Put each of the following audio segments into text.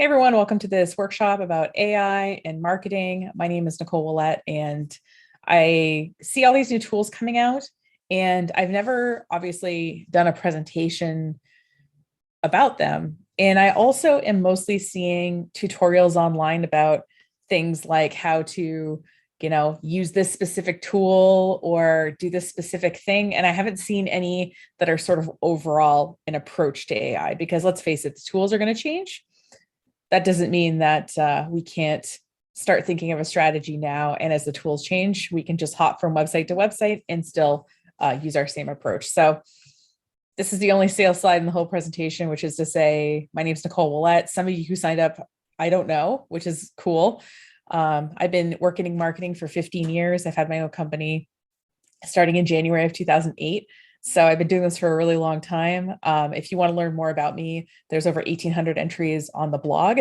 Hey everyone, welcome to this workshop about AI and marketing. My name is Nicole Willett, and I see all these new tools coming out, and I've never obviously done a presentation about them. And I also am mostly seeing tutorials online about things like how to, use this specific tool or do this specific thing. And I haven't seen any that are sort of overall an approach to AI because let's face it, the tools are going to change. That doesn't mean that we can't start thinking of a strategy now. And as the tools change, we can just hop from website to website and still use our same approach. So this is the only sales slide in the whole presentation, which is to say, my name is Nicole Willett. Some of you who signed up, I don't know, which is cool. I've been working in marketing for 15 years. I've had my own company starting in January of 2008. So I've been doing this for a really long time. If you want to learn more about me, there's over 1,800 entries on the blog.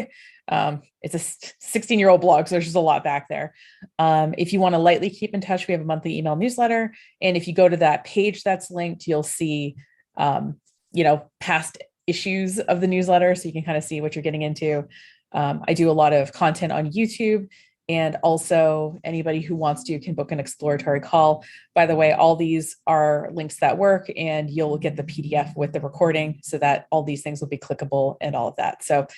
It's a 16-year-old blog, so there's just a lot back there. If you want to lightly keep in touch, we have a monthly email newsletter. And if you go to that page that's linked, you'll see, past issues of the newsletter. So you can kind of see what you're getting into. I do a lot of content on YouTube. And also anybody who wants to can book an exploratory call. By the way, all these are links that work and you'll get the PDF with the recording so that all these things will be clickable and all of that. So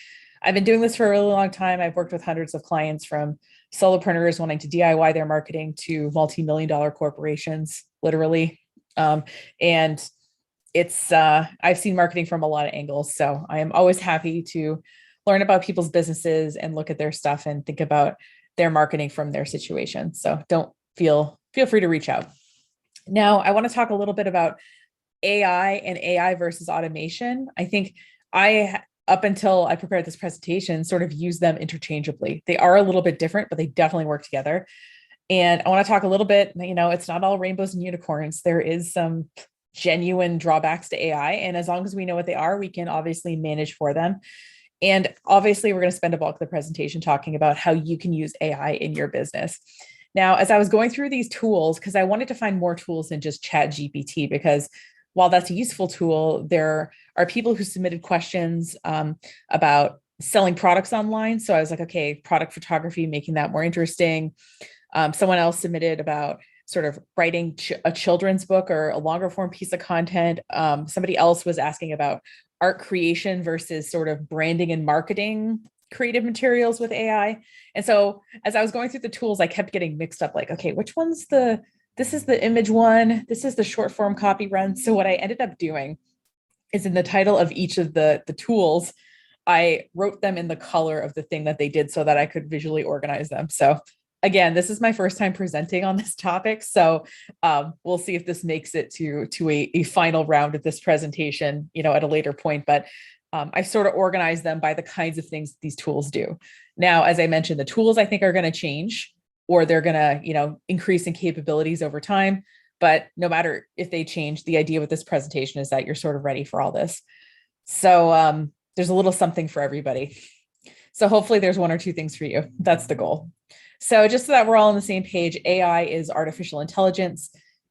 I've been doing this for a really long time. I've worked with hundreds of clients from solopreneurs wanting to DIY their marketing to multi-million-dollar corporations, literally. And it's I've seen marketing from a lot of angles. So I am always happy to learn about people's businesses and look at their stuff and think about their marketing from their situation. So don't feel free to reach out. Now, I want to talk a little bit about AI and AI versus automation. I think up until I prepared this presentation, sort of use them interchangeably. They are a little bit different, but they definitely work together. And I want to talk a little bit, it's not all rainbows and unicorns. There is some genuine drawbacks to AI. And as long as we know what they are, we can obviously manage for them. And obviously, we're going to spend a bulk of the presentation talking about how you can use AI in your business. Now, as I was going through these tools, because I wanted to find more tools than just ChatGPT, because while that's a useful tool, there are people who submitted questions about selling products online. So I was like, okay, product photography, making that more interesting. Someone else submitted about sort of writing a children's book or a longer form piece of content. Somebody else was asking about art creation versus sort of branding and marketing creative materials with AI. And so as I was going through the tools, I kept getting mixed up like, okay, which one's this is the image one, this is the short form copy run. So what I ended up doing is in the title of each of the tools, I wrote them in the color of the thing that they did so that I could visually organize them. So again, this is my first time presenting on this topic. So we'll see if this makes it to a final round of this presentation, at a later point. But I sort of organized them by the kinds of things these tools do. Now, as I mentioned, the tools I think are going to change, or they're going to, increase in capabilities over time. But no matter if they change, the idea with this presentation is that you're sort of ready for all this. So there's a little something for everybody. So hopefully there's one or two things for you. That's the goal. So just so that we're all on the same page, AI is artificial intelligence,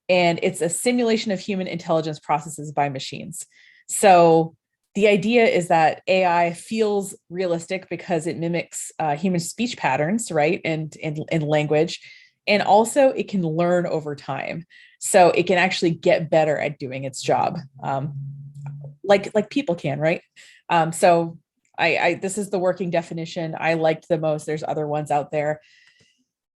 and it's a simulation of human intelligence processes by machines. So the idea is that AI feels realistic because it mimics human speech patterns, right? And in language. And also it can learn over time. So it can actually get better at doing its job, like people can, right? So this is the working definition I liked the most. There's other ones out there.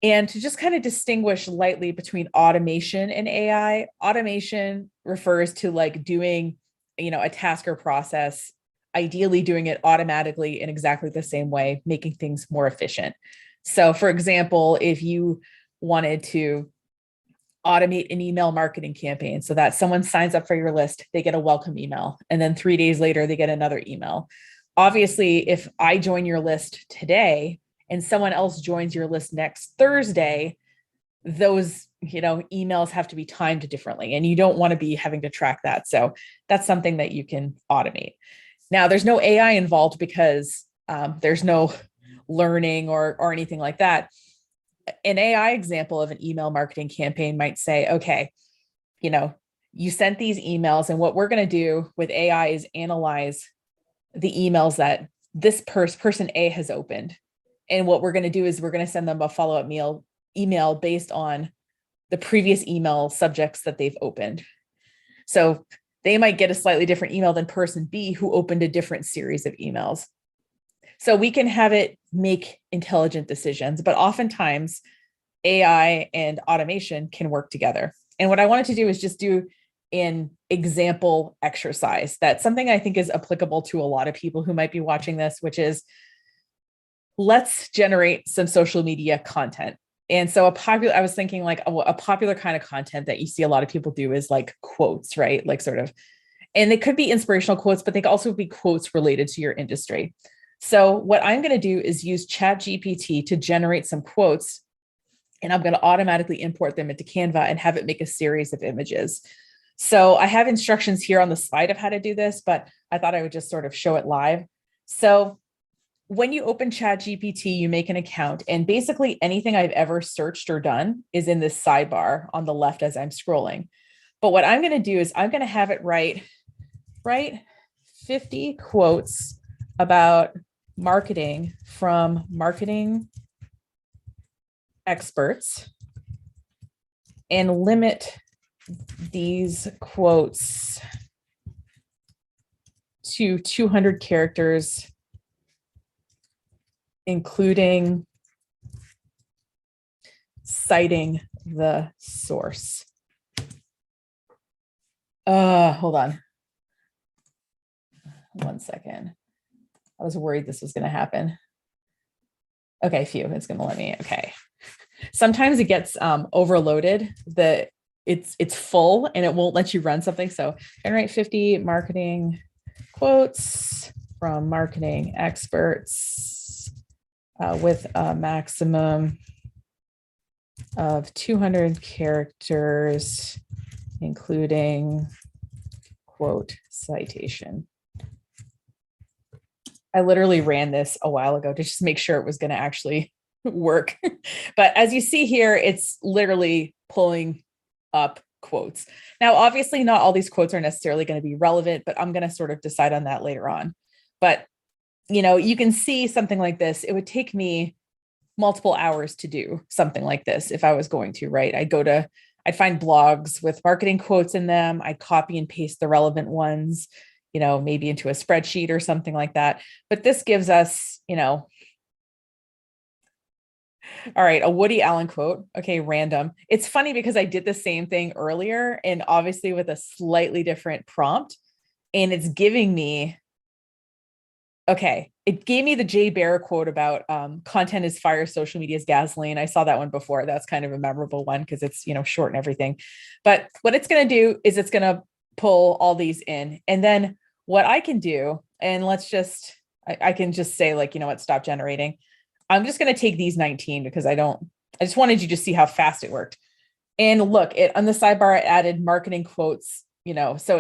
And to just kind of distinguish lightly between automation and AI, automation refers to like doing, a task or process, ideally doing it automatically in exactly the same way, making things more efficient. So for example, if you wanted to automate an email marketing campaign so that someone signs up for your list, they get a welcome email, and then 3 days later, they get another email. Obviously, if I join your list today, and someone else joins your list next Thursday, those, emails have to be timed differently, and you don't want to be having to track that. So that's something that you can automate. Now, there's no AI involved because there's no learning or anything like that. An AI example of an email marketing campaign might say, okay, you sent these emails, and what we're going to do with AI is analyze the emails that this person A has opened. And what we're going to do is we're going to send them a follow-up email based on the previous email subjects that they've opened. So they might get a slightly different email than person B who opened a different series of emails. So we can have it make intelligent decisions, but oftentimes AI and automation can work together. And what I wanted to do is just do an example exercise. That's something I think is applicable to a lot of people who might be watching this, which is let's generate some social media content. And so I was thinking like a popular kind of content that you see a lot of people do is like quotes, right? Like sort of, and they could be inspirational quotes, but they could also be quotes related to your industry. So what I'm going to do is use ChatGPT to generate some quotes, and I'm going to automatically import them into Canva and have it make a series of images. So I have instructions here on the slide of how to do this, but I thought I would just sort of show it live. So when you open ChatGPT, you make an account, and basically anything I've ever searched or done is in this sidebar on the left as I'm scrolling. But what I'm going to do is I'm going to have it write 50 quotes about marketing from marketing experts and limit these quotes to 200 characters, including citing the source. Hold on. 1 second. I was worried this was going to happen. Okay, phew, it's going to let me. Okay. Sometimes it gets overloaded. It's full and it won't let you run something. So generate 50 marketing quotes from marketing experts with a maximum of 200 characters, including quote citation. I literally ran this a while ago to just make sure it was going to actually work. But as you see here, it's literally pulling up quotes. Now, obviously, not all these quotes are necessarily going to be relevant, but I'm going to sort of decide on that later on. But, you can see something like this. It would take me multiple hours to do something like this if I was going to, right? I'd find blogs with marketing quotes in them. I'd copy and paste the relevant ones, maybe into a spreadsheet or something like that. But this gives us, all right, a Woody Allen quote. Okay, random. It's funny because I did the same thing earlier and obviously with a slightly different prompt. And it's giving me, it gave me the Jay Baer quote about content is fire, social media is gasoline. I saw that one before. That's kind of a memorable one because it's, short and everything. But what it's going to do is it's going to pull all these in. And then what I can do, and I can just say like, stop generating. I'm just going to take these 19 because I just wanted you to see how fast it worked. And look, on the sidebar, I added marketing quotes, so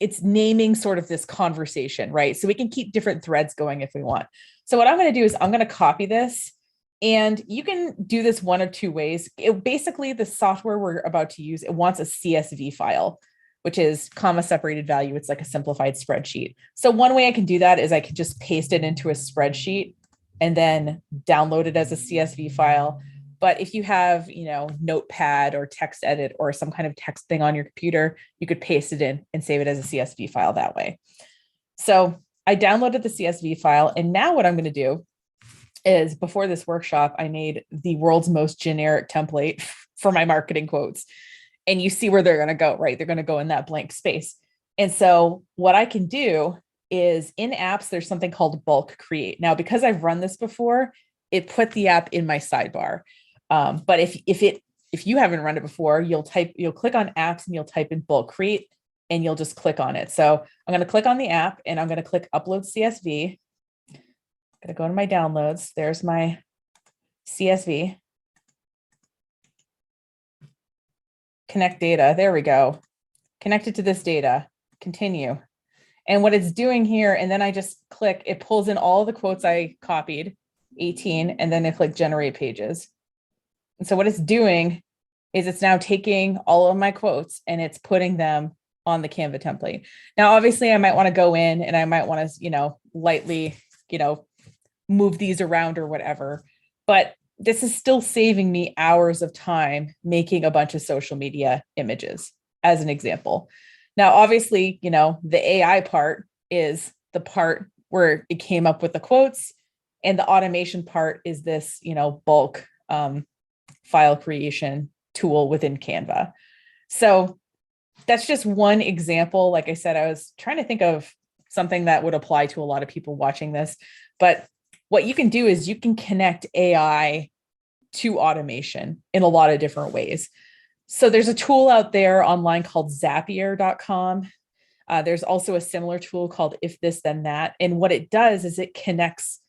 it's naming sort of this conversation, right? So we can keep different threads going if we want. So what I'm going to do is I'm going to copy this, and you can do this one of two ways. Basically, the software we're about to use, it wants a CSV file, which is comma separated value. It's like a simplified spreadsheet. So one way I can do that is I could just paste it into a spreadsheet and then download it as a CSV file. But if you have, Notepad or TextEdit or some kind of text thing on your computer, you could paste it in and save it as a CSV file that way. So I downloaded the CSV file. And now what I'm going to do is, before this workshop, I made the world's most generic template for my marketing quotes. And you see where they're going to go, right? They're going to go in that blank space. And so what I can do is, in apps, there's something called bulk create. Now, because I've run this before, it put the app in my sidebar. But if you haven't run it before, you'll click on apps and you'll type in bulk create and you'll just click on it. So I'm going to click on the app and I'm going to click upload CSV. I'm going to go to my downloads. There's my CSV. Connect data. There we go. Connected to this data. Continue. And what it's doing here, and then I just click, it pulls in all the quotes I copied, 18, and then I click generate pages. And so what it's doing is it's now taking all of my quotes and it's putting them on the Canva template. Now, obviously I might want to go in and I might want to, lightly, move these around or whatever. But this is still saving me hours of time making a bunch of social media images, as an example. Now, obviously, the AI part is the part where it came up with the quotes, and the automation part is this, bulk file creation tool within Canva. So that's just one example. Like I said, I was trying to think of something that would apply to a lot of people watching this, but what you can do is you can connect AI to automation in a lot of different ways. So there's a tool out there online called Zapier.com. There's also a similar tool called If This Then That. And what it does is it connects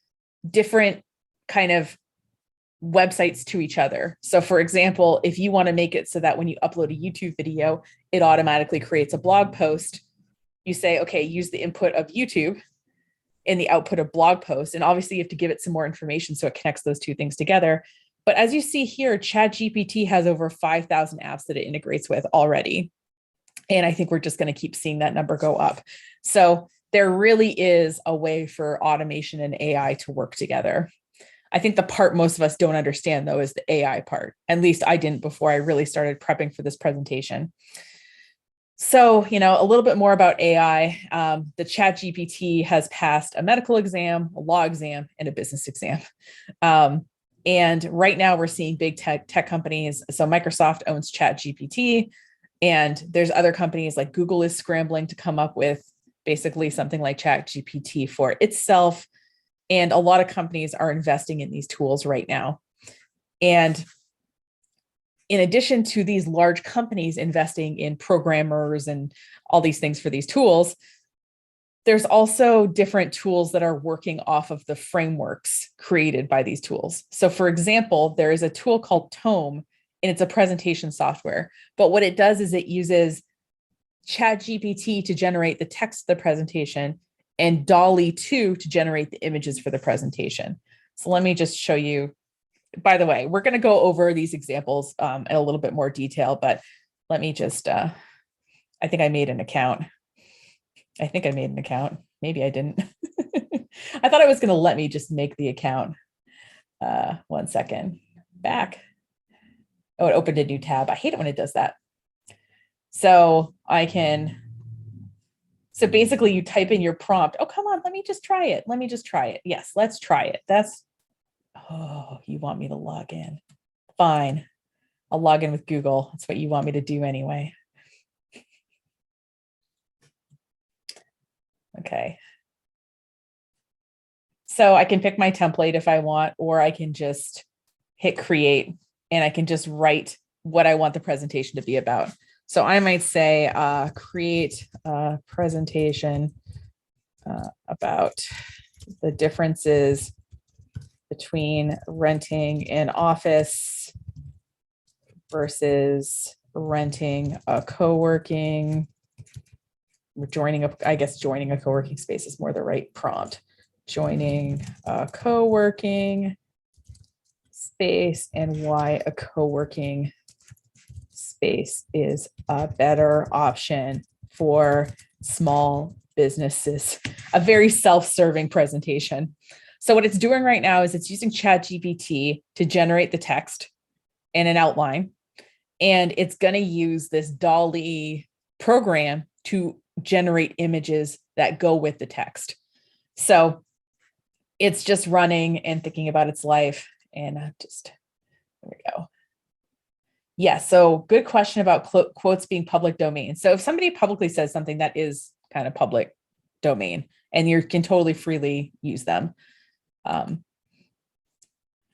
different kind of websites to each other. So for example, if you want to make it so that when you upload a YouTube video, it automatically creates a blog post, you say, okay, use the input of YouTube in the output of blog posts. And obviously you have to give it some more information so it connects those two things together. But as you see here, ChatGPT has over 5,000 apps that it integrates with already. And I think we're just going to keep seeing that number go up. So there really is a way for automation and AI to work together. I think the part most of us don't understand, though, is the AI part. At least I didn't before I really started prepping for this presentation. So, a little bit more about AI. The ChatGPT has passed a medical exam, a law exam, and a business exam. And right now we're seeing big tech companies. So Microsoft owns ChatGPT, and there's other companies like Google is scrambling to come up with basically something like ChatGPT for itself. And a lot of companies are investing in these tools right now. And in addition to these large companies investing in programmers and all these things for these tools, there's also different tools that are working off of the frameworks created by these tools. So for example, there is a tool called Tome, and it's a presentation software. But what it does is it uses ChatGPT to generate the text of the presentation and DALL-E 2 to generate the images for the presentation. So let me just show you. By the way, we're going to go over these examples in a little bit more detail, but let me just, I think I made an account. Maybe I didn't. I thought it was going to let me just make the account. 1 second. Back. Oh, it opened a new tab. I hate it when it does that. So so basically you type in your prompt. Oh, come on, let me just try it. Yes, let's try it. Oh, you want me to log in? Fine. I'll log in with Google. That's what you want me to do anyway. Okay. So I can pick my template if I want, or I can just hit create and I can just write what I want the presentation to be about. So I might say, create a presentation about the differences between renting an office versus renting a co-working, joining a co-working space is more the right prompt. Joining a co-working space and why a co-working space is a better option for small businesses. A very self-serving presentation. So what it's doing right now is it's using ChatGPT to generate the text and an outline. And it's going to use this DALL-E program to generate images that go with the text. So it's just running and thinking about its life. And there we go. Yeah, so good question about quotes being public domain. So if somebody publicly says something that is kind of public domain, and you can totally freely use them.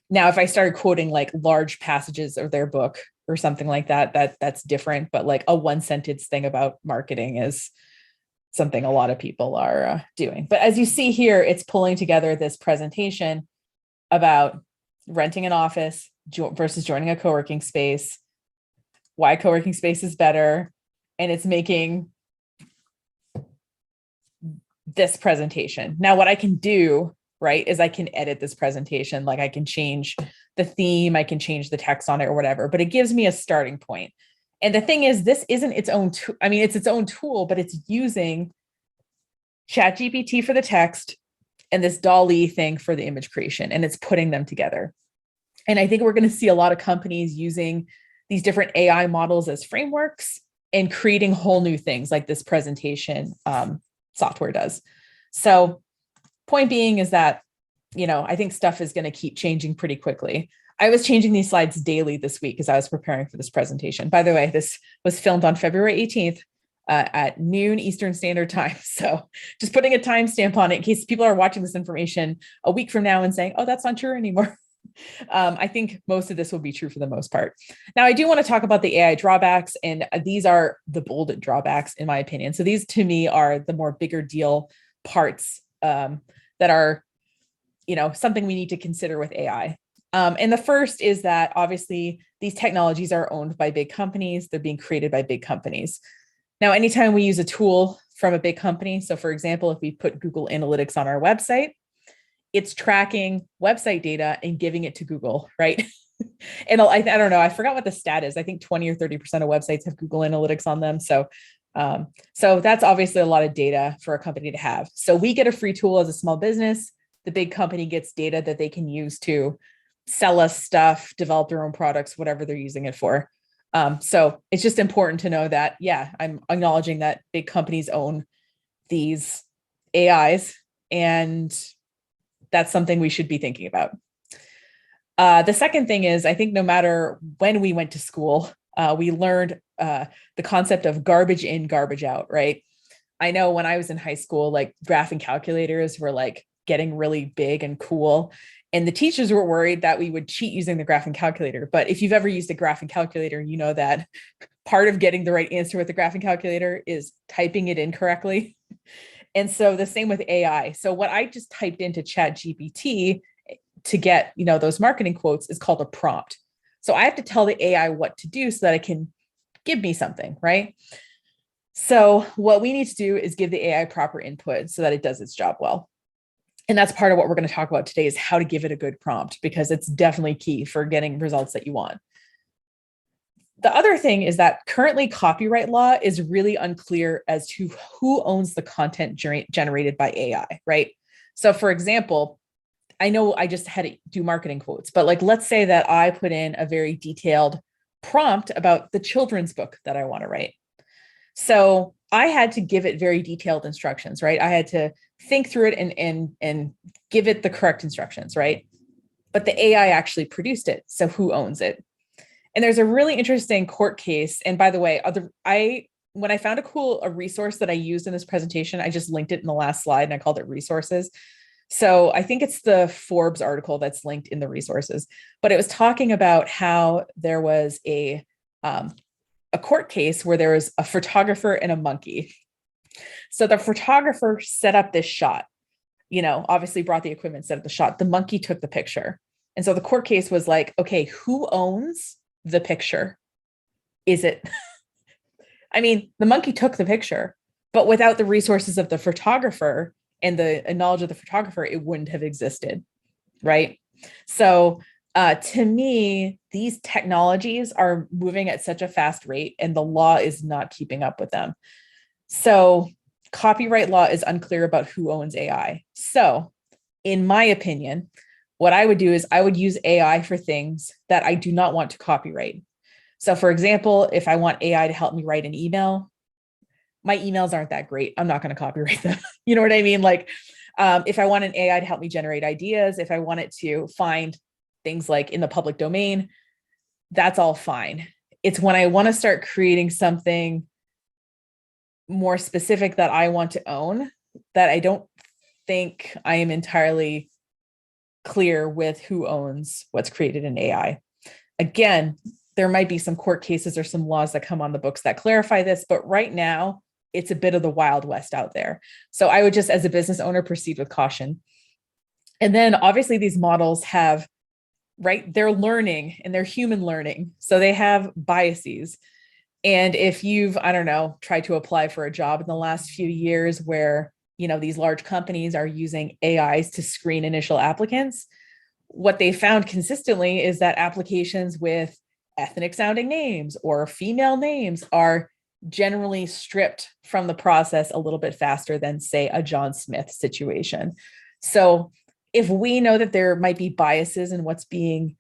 Now, if I started quoting like large passages of their book or something like that, that's different. But like a one sentence thing about marketing is something a lot of people are doing. But as you see here, it's pulling together this presentation about renting an office versus joining a co-working space, why co-working space is better, and it's making this presentation. Now, what I can do, right, is I can edit this presentation. Like I can change the theme, I can change the text on it or whatever, but it gives me a starting point. And the thing is, this isn't its own, it's its own tool, but it's using ChatGPT for the text and this DALL-E thing for the image creation, and it's putting them together. And I think we're going to see a lot of companies using these different AI models as frameworks and creating whole new things like this presentation software does. So point being is that, I think stuff is going to keep changing pretty quickly. I was changing these slides daily this week as I was preparing for this presentation. By the way, this was filmed on February 18th at noon Eastern Standard Time. So just putting a timestamp on it in case people are watching this information a week from now and saying, oh, that's not true anymore. I think most of this will be true for the most part. Now, I do want to talk about the AI drawbacks, and these are the bolded drawbacks, in my opinion. So these, to me, are the more bigger deal parts that are, something we need to consider with AI. And the first is that obviously these technologies are owned by big companies. They're being created by big companies. Now, anytime we use a tool from a big company, so for example, if we put Google Analytics on our website, it's tracking website data and giving it to Google, right? And I don't know, I forgot what the stat is. I think 20 or 30% of websites have Google Analytics on them. So that's obviously a lot of data for a company to have. So we get a free tool as a small business. The big company gets data that they can use to sell us stuff, develop their own products, whatever they're using it for. So it's just important to know that, yeah, I'm acknowledging that big companies own these AIs, and that's something we should be thinking about. The second thing is, I think no matter when we went to school, we learned the concept of garbage in, garbage out, right? I know when I was in high school, like graphing calculators were like getting really big and cool. And the teachers were worried that we would cheat using the graphing calculator. But if you've ever used a graphing calculator, you know that part of getting the right answer with the graphing calculator is typing it in correctly. And so the same with AI. So what I just typed into ChatGPT to get, those marketing quotes is called a prompt. So I have to tell the AI what to do so that it can give me something, right? So what we need to do is give the AI proper input so that it does its job well. And that's part of what we're going to talk about today, is how to give it a good prompt, because it's definitely key for getting results that you want. The other thing is that currently copyright law is really unclear as to who owns the content generated by AI, right? So for example, I know I just had to do marketing quotes, but like, let's say that I put in a very detailed prompt about the children's book that I want to write. So I had to give it very detailed instructions, right? I had to think through it and give it the correct instructions, right? But the AI actually produced it. So who owns it? And there's a really interesting court case. And by the way, when I found a resource that I used in this presentation, I just linked it in the last slide and I called it resources. So I think it's the Forbes article that's linked in the resources, but it was talking about how there was a court case where there was a photographer and a monkey. So the photographer set up this shot, obviously brought the equipment, set up the shot. The monkey took the picture. And so the court case was like, okay, who owns the picture? Is it, the monkey took the picture, but without the resources of the photographer and the knowledge of the photographer, it wouldn't have existed, right? So to me, these technologies are moving at such a fast rate and the law is not keeping up with them. So copyright law is unclear about who owns AI. So in my opinion, what I would do is I would use AI for things that I do not want to copyright. So for example, if I want AI to help me write an email, my emails aren't that great. I'm not going to copyright them. You know what I mean? Like if I want an AI to help me generate ideas, if I want it to find things like in the public domain, that's all fine. It's when I want to start creating something more specific that I want to own that I don't think I am entirely clear with who owns what's created in AI. Again, there might be some court cases or some laws that come on the books that clarify this, but right now it's a bit of the Wild West out there. So I would just, as a business owner, proceed with caution. And then obviously these models have, right, they're learning and they're human learning. So they have biases. And if you've, tried to apply for a job in the last few years where, these large companies are using AIs to screen initial applicants, what they found consistently is that applications with ethnic sounding names or female names are generally stripped from the process a little bit faster than, say, a John Smith situation. So if we know that there might be biases in what's being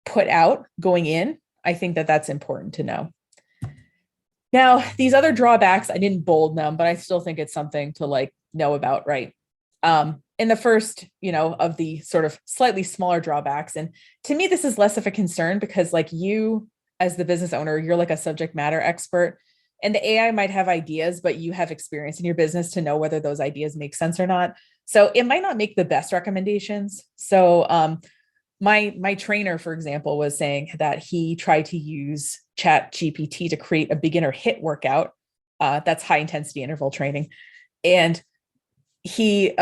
put out going in, I think that that's important to know. Now, these other drawbacks, I didn't bold them, but I still think it's something to like know about, right? In the first, of the sort of slightly smaller drawbacks, and to me, this is less of a concern because, like, you as the business owner, you're like a subject matter expert, and the AI might have ideas, but you have experience in your business to know whether those ideas make sense or not. So it might not make the best recommendations. So my trainer, for example, was saying that he tried to use Chat GPT to create a beginner hit workout. That's high intensity interval training. And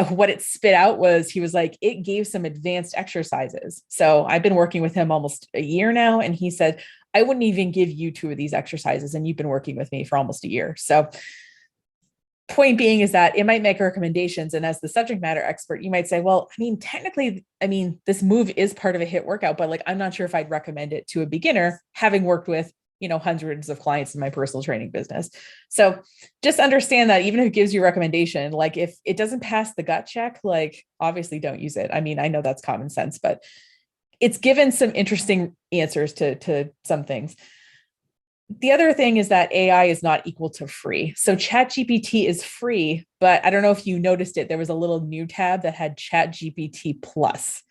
what it spit out was, he was like, it gave some advanced exercises. So I've been working with him almost a year now. And he said, I wouldn't even give you two of these exercises. And you've been working with me for almost a year. So point being is that it might make recommendations. And as the subject matter expert, you might say, well, technically, this move is part of a hit workout, but like, I'm not sure if I'd recommend it to a beginner, having worked with, hundreds of clients in my personal training business. So just understand that even if it gives you a recommendation, like if it doesn't pass the gut check, like obviously don't use it. I know that's common sense, but it's given some interesting answers to some things. The other thing is that AI is not equal to free. So ChatGPT is free, but I don't know if you noticed it. There was a little new tab that had ChatGPT Plus.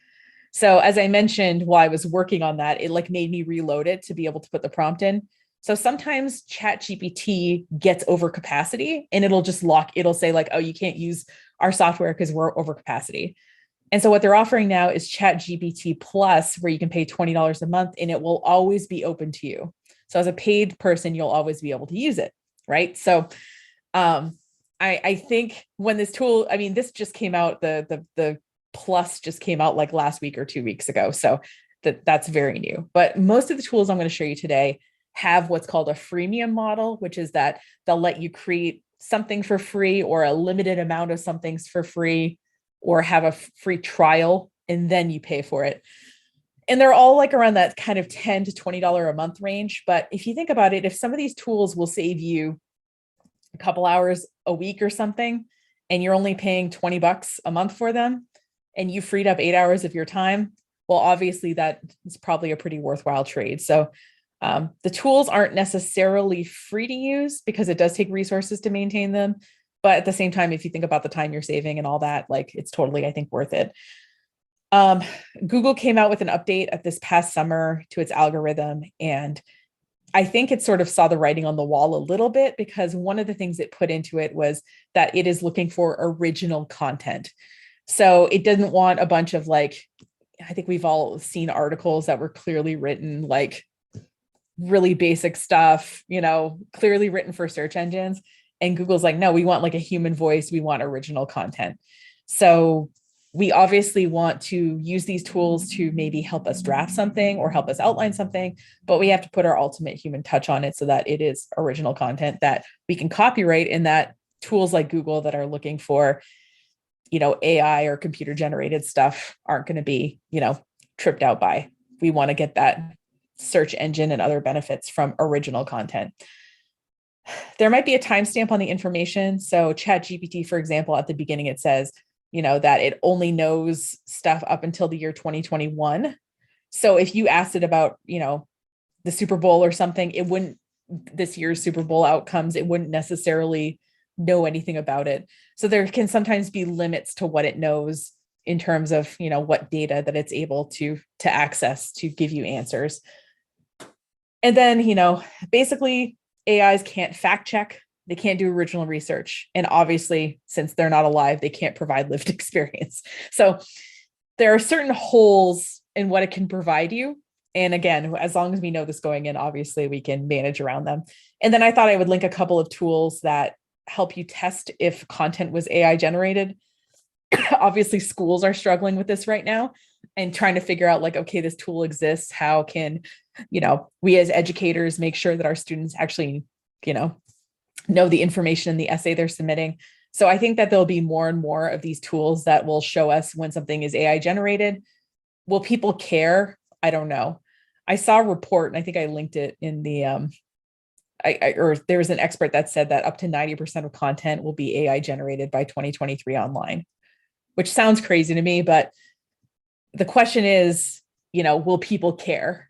So as I mentioned, while I was working on that, it like made me reload it to be able to put the prompt in. So sometimes ChatGPT gets over capacity and it'll say like, oh, you can't use our software because we're over capacity. And so what they're offering now is ChatGPT Plus, where you can pay $20 a month and it will always be open to you. So as a paid person, you'll always be able to use it, right? So I think when this tool, this just came out, the Plus just came out like last week or 2 weeks ago. So that's very new. But most of the tools I'm going to show you today have what's called a freemium model, which is that they'll let you create something for free or a limited amount of somethings for free, or have a free trial and then you pay for it. And they're all like around that kind of $10 to $20 a month range. But if you think about it, if some of these tools will save you a couple hours a week or something, and you're only paying $20 a month for them, and you freed up 8 hours of your time, well, obviously that is probably a pretty worthwhile trade. So the tools aren't necessarily free to use because it does take resources to maintain them. But at the same time, if you think about the time you're saving and all that, like it's totally, I think, worth it. Google came out with an update at this past summer to its algorithm. And I think it sort of saw the writing on the wall a little bit, because one of the things it put into it was that it is looking for original content. So it doesn't want a bunch of like, I think we've all seen articles that were clearly written, like really basic stuff, clearly written for search engines. And Google's like, no, we want like a human voice. We want original content. So we obviously want to use these tools to maybe help us draft something or help us outline something, but we have to put our ultimate human touch on it so that it is original content that we can copyright, and that tools like Google that are looking for, AI or computer generated stuff aren't going to be, tripped out by. We want to get that search engine and other benefits from original content. There might be a timestamp on the information. So ChatGPT, for example, at the beginning, it says, that it only knows stuff up until the year 2021. So if you asked it about, the Super Bowl or something, it wouldn't, this year's Super Bowl outcomes, it wouldn't necessarily know anything about it. So there can sometimes be limits to what it knows in terms of, what data that it's able to access to give you answers. And then, basically AIs can't fact check. They can't do original research. And obviously, since they're not alive, they can't provide lived experience. So there are certain holes in what it can provide you. And again, as long as we know this going in, obviously we can manage around them. And then I thought I would link a couple of tools that help you test if content was AI generated. Obviously, schools are struggling with this right now and trying to figure out like, okay, this tool exists. How can, we as educators make sure that our students actually, know the information in the essay they're submitting. So I think that there'll be more and more of these tools that will show us when something is AI generated. Will people care? I don't know. I saw a report, and I think I linked it in the, or there was an expert that said that up to 90% of content will be AI generated by 2023 online, which sounds crazy to me, but the question is, will people care?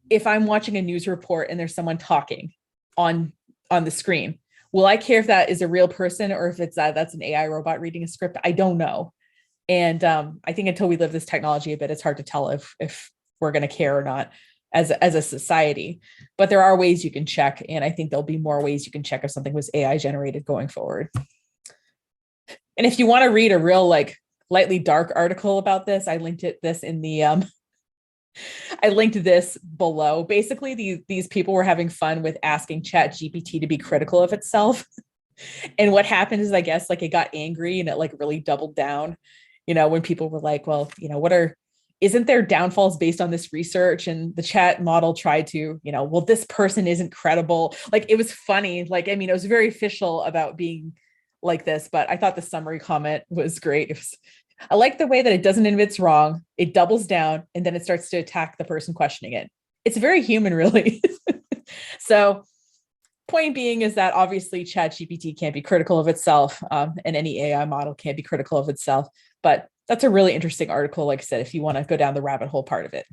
If I'm watching a news report and there's someone talking on the screen, will I care if that is a real person or if that's an AI robot reading a script? I don't know. And I think until we live this technology a bit, it's hard to tell if we're going to care or not as a society. But there are ways you can check, and I think there'll be more ways you can check if something was AI generated going forward. And if you want to read a real lightly dark article about this, I linked this in the I linked this below. Basically, these people were having fun with asking Chat GPT to be critical of itself. And what happened is, I guess, it got angry and it really doubled down, when people were like, well, isn't there downfalls based on this research? And the chat model tried to, well, this person isn't credible. It was funny. It was very official about being like this, but I thought the summary comment was great. I like the way that it doesn't admit it's wrong. It doubles down and then it starts to attack the person questioning it. It's very human, really. So point being is that obviously ChatGPT can't be critical of itself, and any AI model can't be critical of itself. But that's a really interesting article, like I said, if you want to go down the rabbit hole part of it.